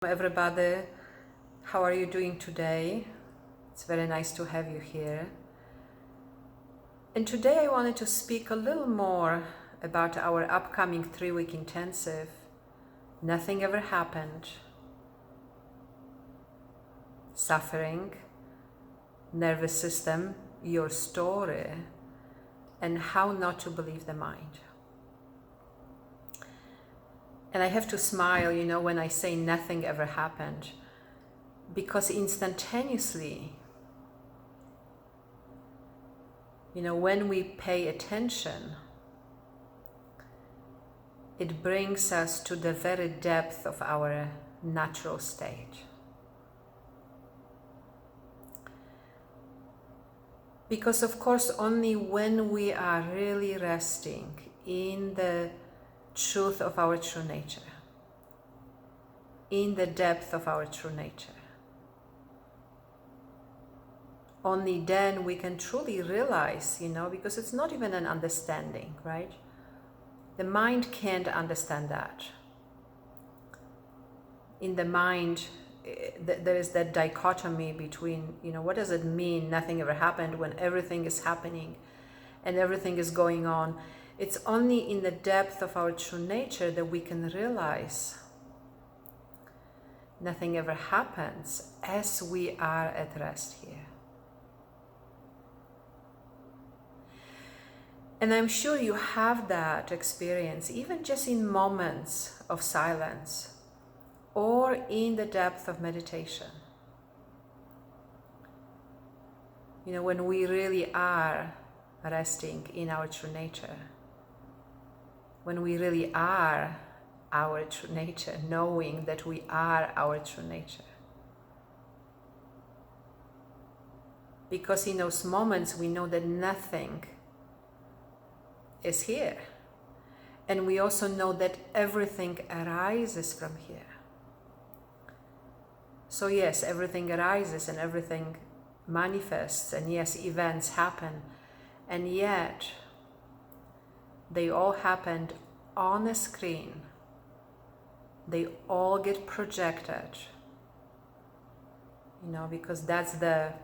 Everybody, how are you doing today? It's very nice to have you here. And today I wanted to speak a little more about our upcoming 3-week intensive. Nothing ever happened. Suffering, nervous system, your story, and how not to believe the mind. And I have to smile, when I say nothing ever happened, because instantaneously, when we pay attention, it brings us to the very depth of our natural state. Because of course, only when we are really resting in the truth of our true nature, in the depth of our true nature, only then we can truly realize, because it's not even an understanding, right? The mind can't understand that. In the mind, there is that dichotomy between, what does it mean nothing ever happened when everything is happening and everything is going on? It's only in the depth of our true nature that we can realize nothing ever happens as we are at rest here. And I'm sure you have that experience, even just in moments of silence or in the depth of meditation. When we really are resting in our true nature, when we really are our true nature, knowing that we are our true nature. Because in those moments we know that nothing is here. And we also know that everything arises from here. So yes, everything arises and everything manifests, and yes, events happen, and yet they all happened on a screen. They all get projected, because that's the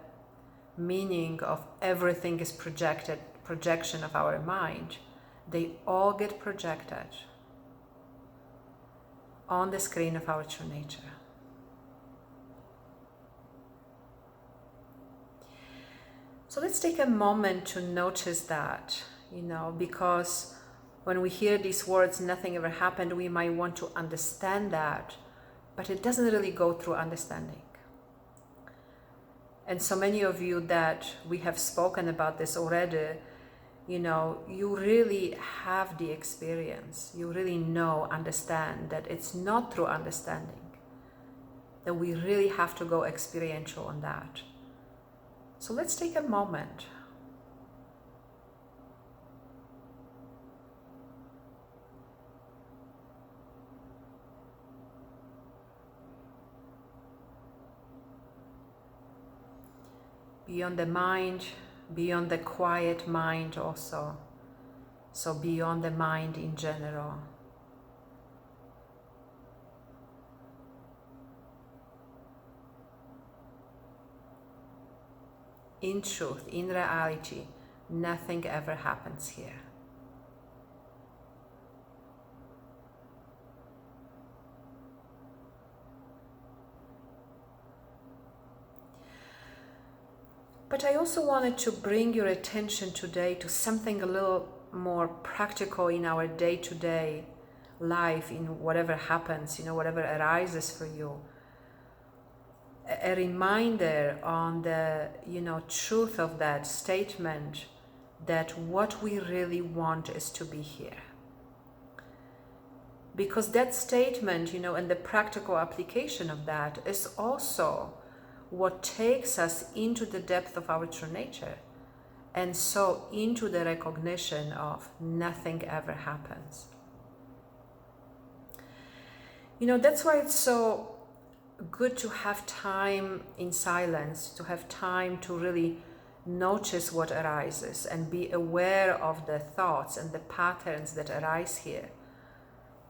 meaning of everything is projected, projection of our mind. They all get projected on the screen of our true nature. So let's take a moment to notice that, because when we hear these words, nothing ever happened, we might want to understand that, but it doesn't really go through understanding. And so many of you that we have spoken about this already, you really have the experience. You really understand that it's not through understanding, that we really have to go experiential on that. So let's take a moment. Beyond the mind, beyond the quiet mind also. So beyond the mind in general. In truth, in reality, nothing ever happens here. But I also wanted to bring your attention today to something a little more practical in our day-to-day life, in whatever happens, whatever arises for you. A reminder on the, truth of that statement, that what we really want is to be here. Because that statement, and the practical application of that is also what takes us into the depth of our true nature, and so into the recognition of nothing ever happens. That's why it's so good to have time in silence, to have time to really notice what arises and be aware of the thoughts and the patterns that arise here.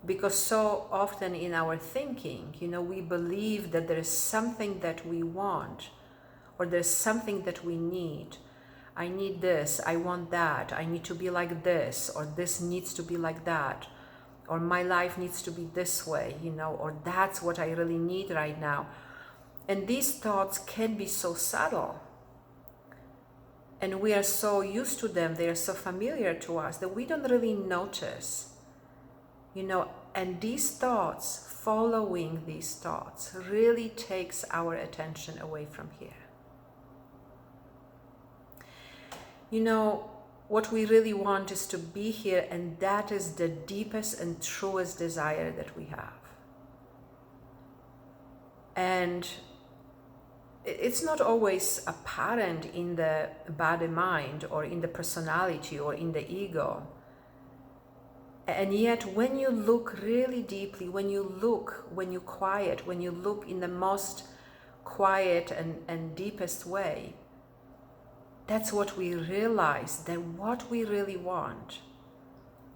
Because so often in our thinking, we believe that there is something that we want, or there's something that we need. I need this, I want that, I need to be like this, or this needs to be like that, or my life needs to be this way, or that's what I really need right now. And these thoughts can be so subtle. And we are so used to them, they are so familiar to us that we don't really notice. And these thoughts, following these thoughts, really takes our attention away from here. What we really want is to be here, and that is the deepest and truest desire that we have. And it's not always apparent in the body-mind or in the personality or in the ego. And yet when you look really deeply, when you quiet, when you look in the most quiet and deepest way, that's what we realize, that what we really want,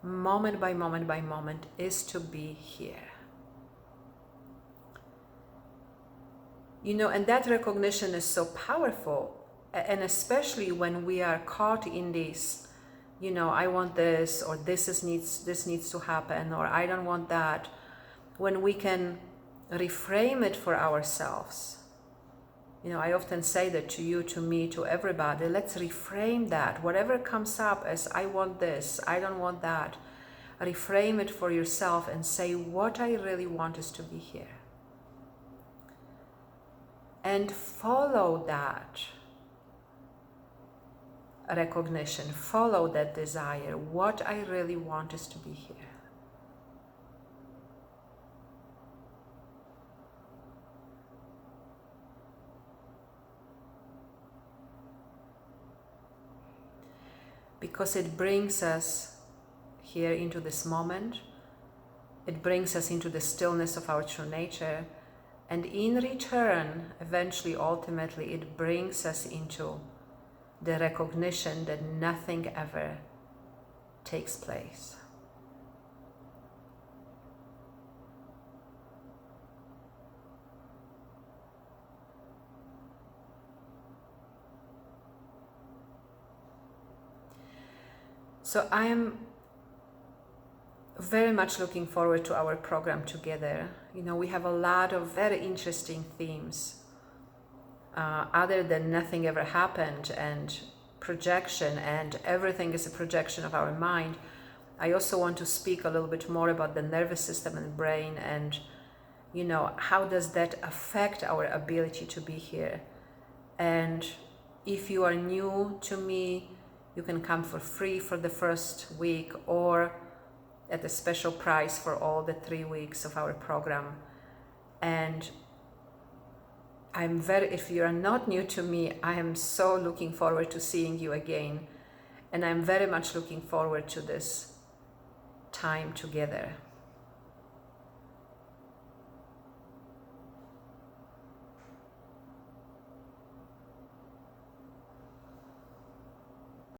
moment by moment by moment, is to be here. And that recognition is so powerful, and especially when we are caught in this, I want this, or this needs to happen, or I don't want that. When we can reframe it for ourselves, I often say that to you, to me, to everybody, let's reframe that. Whatever comes up as I want this, I don't want that, reframe it for yourself and say, what I really want is to be here. And follow that recognition, follow that desire. What I really want is to be here. Because it brings us here into this moment, it brings us into the stillness of our true nature, and in return, eventually, ultimately, it brings us into the recognition that nothing ever takes place. So I am very much looking forward to our program together. We have a lot of very interesting themes. Other than nothing ever happened and projection, and everything is a projection of our mind, I also want to speak a little bit more about the nervous system and brain, and how does that affect our ability to be here. And if you are new to me, you can come for free for the first week, or at a special price for all the 3 weeks of our program. And if you are not new to me, I am so looking forward to seeing you again. And I'm very much looking forward to this time together.